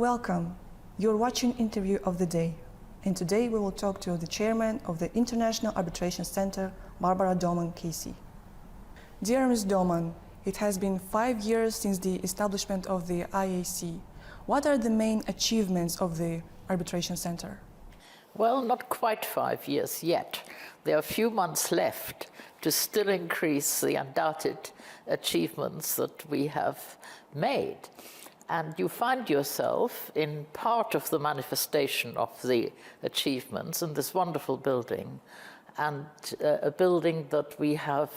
Welcome. You're watching Interview of the Day, and today we will talk to the chairman of the International Arbitration Center, Barbara Doman-Casey. Dear Ms. Doman, it has been 5 years since the establishment of the IAC. What are the main achievements of the Arbitration Center? Well, not quite 5 years yet. There are a few months left to still increase the undoubted achievements that we have made. And you find yourself in part of the manifestation of the achievements in this wonderful building, and a building that we have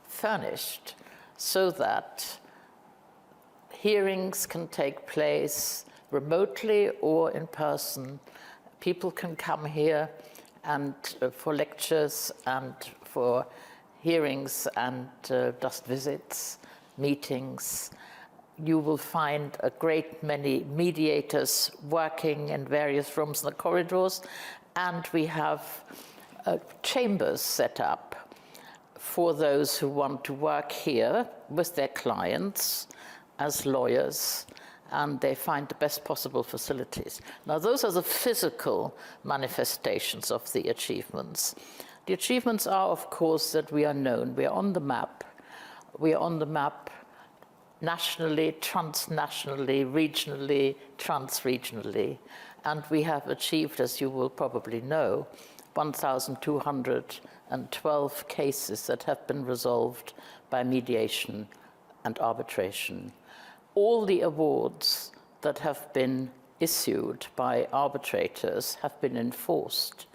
furnished so that hearings can take place remotely or in person. People can come here and for lectures and for hearings and just visits, meetings. You will find a great many mediators working in various rooms in the corridors, and we have chambers set up for those who want to work here with their clients as lawyers, and they find the best possible facilities. Now, those are the physical manifestations of the achievements. The achievements are, of course, that we are known. We are on the map. We are on the map nationally, transnationally, regionally, transregionally. And we have achieved, as you will probably know, 1,212 cases that have been resolved by mediation and arbitration. All the awards that have been issued by arbitrators have been enforced,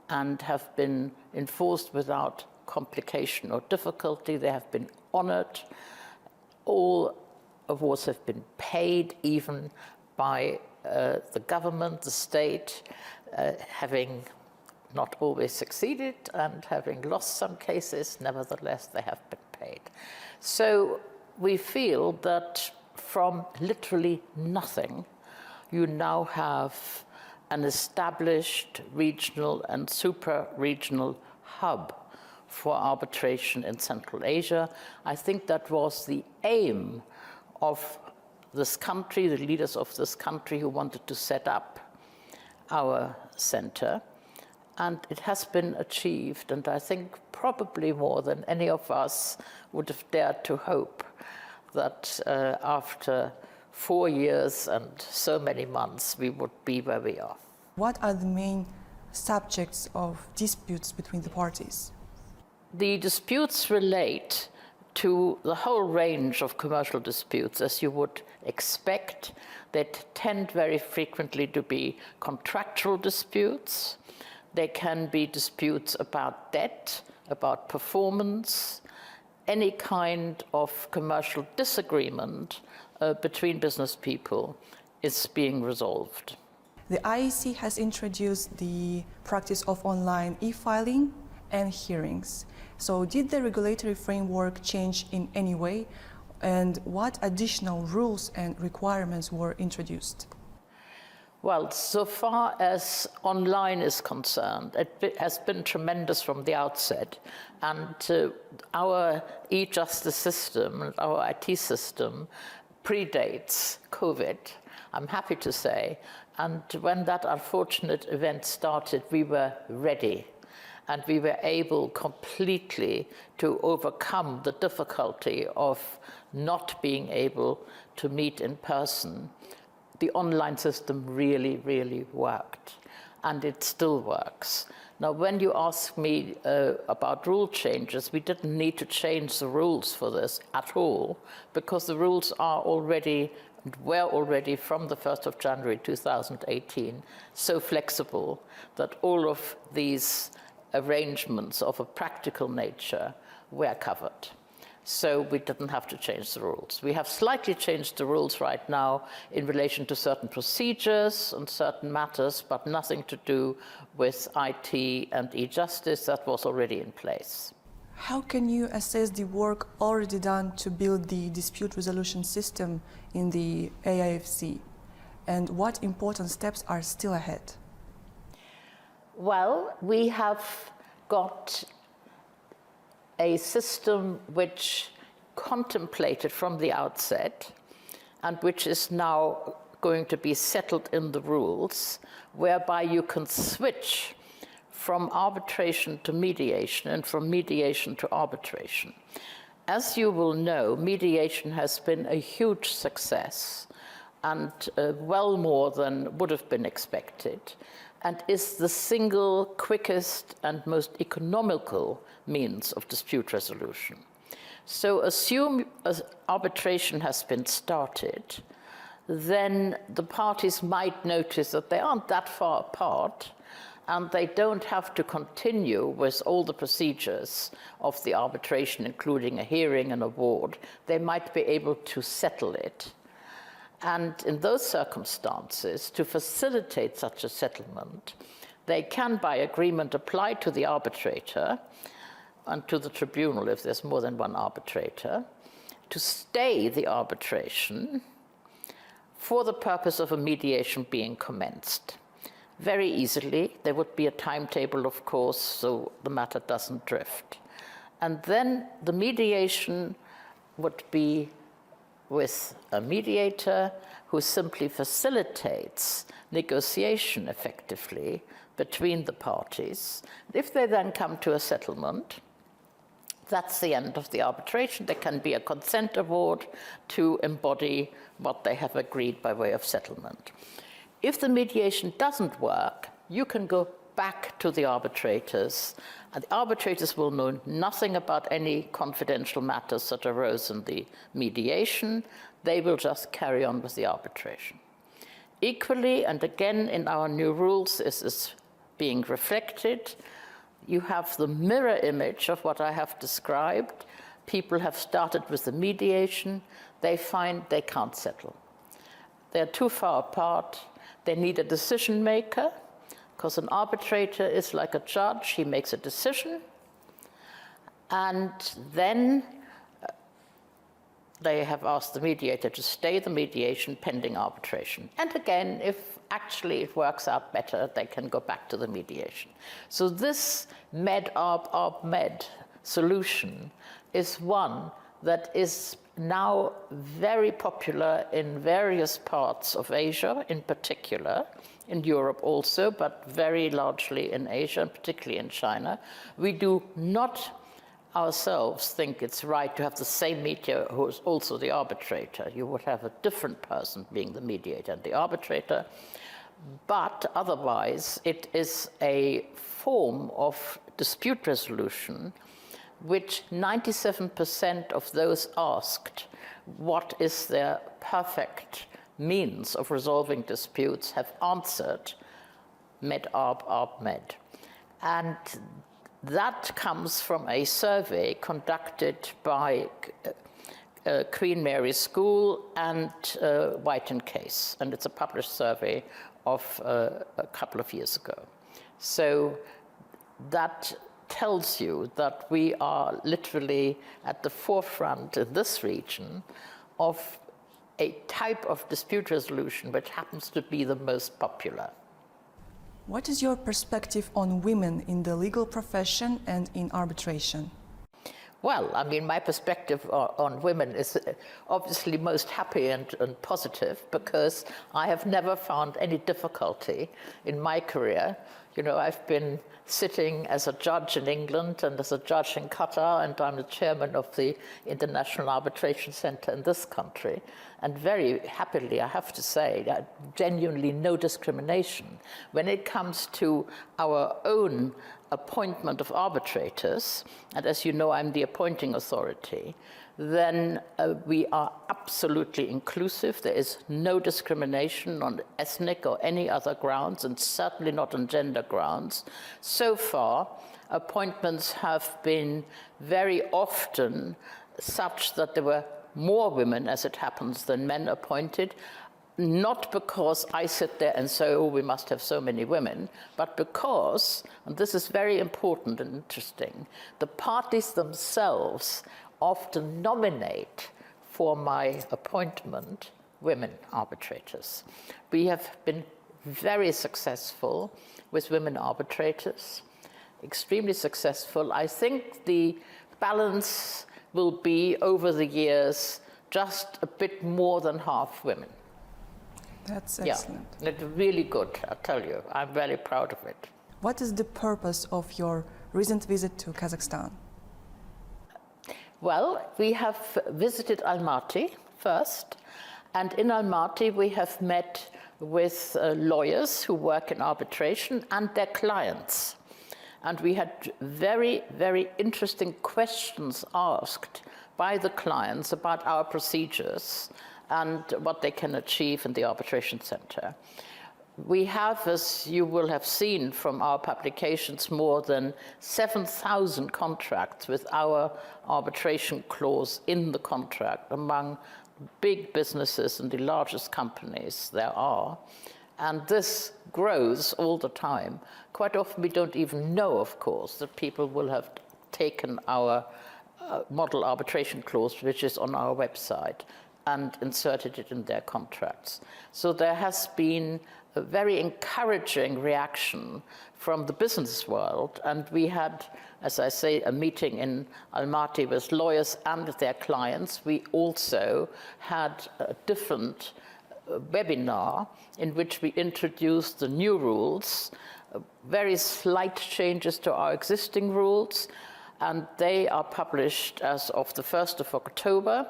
and have been enforced without complication or difficulty. They have been honored. All awards have been paid, even by the government, the state, having not always succeeded and having lost some cases. Nevertheless, they have been paid. So we feel that from literally nothing, you now have an established regional and supra-regional hub for arbitration in Central Asia. I think that was the aim of this country, the leaders of this country who wanted to set up our center. And it has been achieved, and I think probably more than any of us would have dared to hope that after 4 years and so many months, we would be where we are. What are the main subjects of disputes between the parties? The disputes relate to the whole range of commercial disputes, as you would expect. They tend very frequently to be contractual disputes. They can be disputes about debt, about performance, any kind of commercial disagreement between business people is being resolved. The IAC has introduced the practice of online e-filing and hearings. So did the regulatory framework change in any way? And what additional rules and requirements were introduced? Well, so far as online is concerned, it has been tremendous from the outset. And our e-justice system, our IT system, predates COVID, I'm happy to say. And when that unfortunate event started, we were ready. And we were able completely to overcome the difficulty of not being able to meet in person. The online system really, really worked, and it still works. Now, when you ask me about rule changes, we didn't need to change the rules for this at all, because the rules are already, were already from the 1st of January 2018, so flexible that all of these arrangements of a practical nature were covered. So we didn't have to change the rules. We have slightly changed the rules right now in relation to certain procedures and certain matters, but nothing to do with IT and e-justice. That was already in place. How can you assess the work already done to build the dispute resolution system in the AIFC? And what important steps are still ahead? Well, we have got a system which contemplated from the outset and which is now going to be settled in the rules, whereby you can switch from arbitration to mediation and from mediation to arbitration. As you will know, mediation has been a huge success and well more than would have been expected, and is the single quickest and most economical means of dispute resolution. So assume arbitration has been started, then the parties might notice that they aren't that far apart, and they don't have to continue with all the procedures of the arbitration, including a hearing and award. They might be able to settle it. And in those circumstances, to facilitate such a settlement, they can, by agreement, apply to the arbitrator and to the tribunal, if there's more than one arbitrator, to stay the arbitration for the purpose of a mediation being commenced. Very easily. There would be a timetable, of course, so the matter doesn't drift. And then the mediation would be with a mediator who simply facilitates negotiation effectively between the parties. If they then come to a settlement, that's the end of the arbitration. There can be a consent award to embody what they have agreed by way of settlement. If the mediation doesn't work, you can go back to the arbitrators, and the arbitrators will know nothing about any confidential matters that arose in the mediation. They will just carry on with the arbitration. Equally, and again in our new rules, this is being reflected, you have the mirror image of what I have described. People have started with the mediation. They find they can't settle. They're too far apart. They need a decision maker, because an arbitrator is like a judge. He makes a decision, and then they have asked the mediator to stay the mediation pending arbitration. And again, if actually it works out better, they can go back to the mediation. So this med-arb-arb-med solution is one that is now very popular in various parts of Asia, in particular, in Europe also, but very largely in Asia, and particularly in China. We do not ourselves think it's right to have the same mediator who is also the arbitrator. You would have a different person being the mediator and the arbitrator, but otherwise it is a form of dispute resolution which 97% of those asked what is their perfect means of resolving disputes have answered med-arb-arb-med. And that comes from a survey conducted by Queen Mary's School and White and Case, and it's a published survey of a couple of years ago. So that tells you that we are literally at the forefront in this region of a type of dispute resolution which happens to be the most popular. What is your perspective on women in the legal profession and in arbitration? Well, I mean, my perspective on women is obviously most happy and positive, because I have never found any difficulty in my career. You know, I've been sitting as a judge in England and as a judge in Qatar, and I'm the chairman of the International Arbitration Center in this country. And very happily, I have to say, genuinely no discrimination. When it comes to our own appointment of arbitrators, and as you know, I'm the appointing authority, then we are absolutely inclusive. There is no discrimination on ethnic or any other grounds, and certainly not on gender grounds. So far, appointments have been very often such that there were more women, as it happens, than men appointed, not because I sit there and say, oh, we must have so many women, but because, and this is very important and interesting, the parties themselves often nominate for my appointment women arbitrators. We have been very successful with women arbitrators, extremely successful. I think the balance will be, over the years, just a bit more than half women. That's excellent. Yeah, it's really good, I tell you. I'm very proud of it. What is the purpose of your recent visit to Kazakhstan? Well, we have visited Almaty first, and in Almaty we have met with lawyers who work in arbitration and their clients. And we had very, very interesting questions asked by the clients about our procedures and what they can achieve in the arbitration center. We have, as you will have seen from our publications, more than 7,000 contracts with our arbitration clause in the contract among big businesses and the largest companies there are. And this grows all the time. Quite often we don't even know, of course, that people will have taken our model arbitration clause, which is on our website, and inserted it in their contracts. So there has been a very encouraging reaction from the business world, and we had, as I say, a meeting in Almaty with lawyers and their clients. We also had a different webinar in which we introduced the new rules, very slight changes to our existing rules, and they are published as of the 1st of October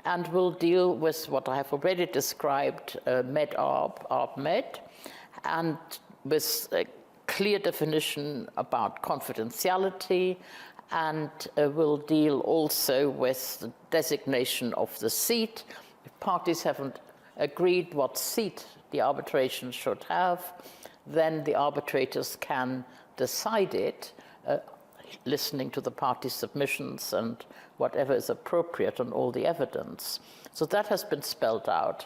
and will deal with what I have already described, ARB-MED, and with a clear definition about confidentiality, and will deal also with the designation of the seat. If parties haven't agreed what seat the arbitration should have, then the arbitrators can decide it, listening to the party submissions and whatever is appropriate on all the evidence. So that has been spelled out.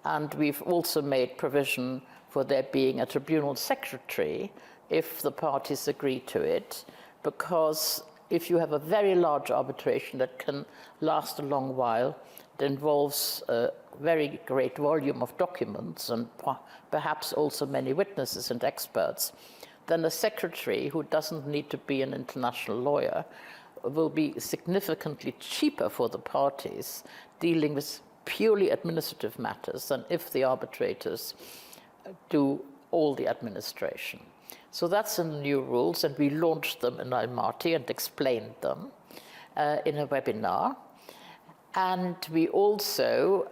And we've also made provision for there being a tribunal secretary if the parties agree to it, because if you have a very large arbitration that can last a long while, it involves a very great volume of documents and perhaps also many witnesses and experts, then a secretary who doesn't need to be an international lawyer will be significantly cheaper for the parties dealing with purely administrative matters than if the arbitrators do all the administration. So that's in the new rules, and we launched them in Almaty and explained them in a webinar. And we also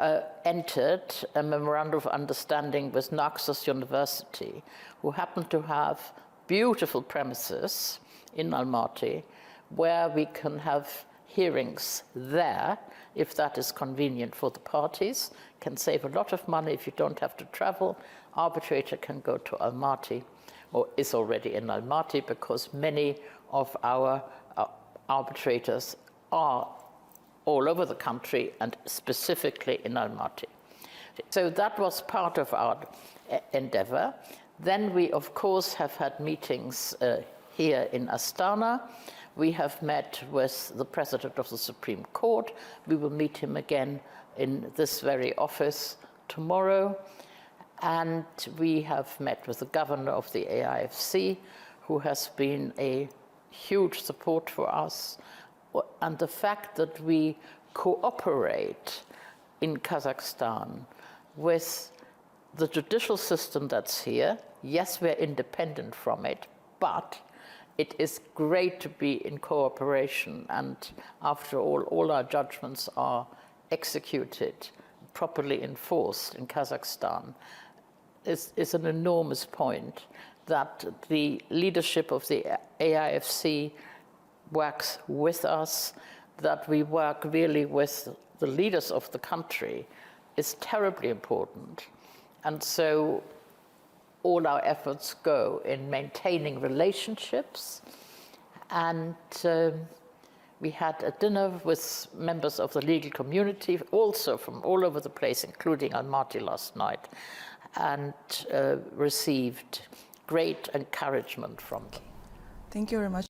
entered a memorandum of understanding with Naxos University, who happen to have beautiful premises in Almaty, where we can have hearings there, if that is convenient for the parties. Can save a lot of money if you don't have to travel. Arbitrator can go to Almaty, or is already in Almaty, because many of our arbitrators are all over the country and specifically in Almaty. So that was part of our endeavor. Then we, of course, have had meetings here in Astana. We have met with the President of the Supreme Court. We will meet him again in this very office tomorrow. And we have met with the governor of the AIFC, who has been a huge support for us. And the fact that we cooperate in Kazakhstan with the judicial system that's here, yes, we're independent from it, but it is great to be in cooperation. And after all our judgments are executed, properly enforced in Kazakhstan. Is an enormous point that the leadership of the AIFC works with us, that we work really with the leaders of the country is terribly important. And so all our efforts go in maintaining relationships. And we had a dinner with members of the legal community, also from all over the place, including Almaty last night, and received great encouragement from them. Thank you very much.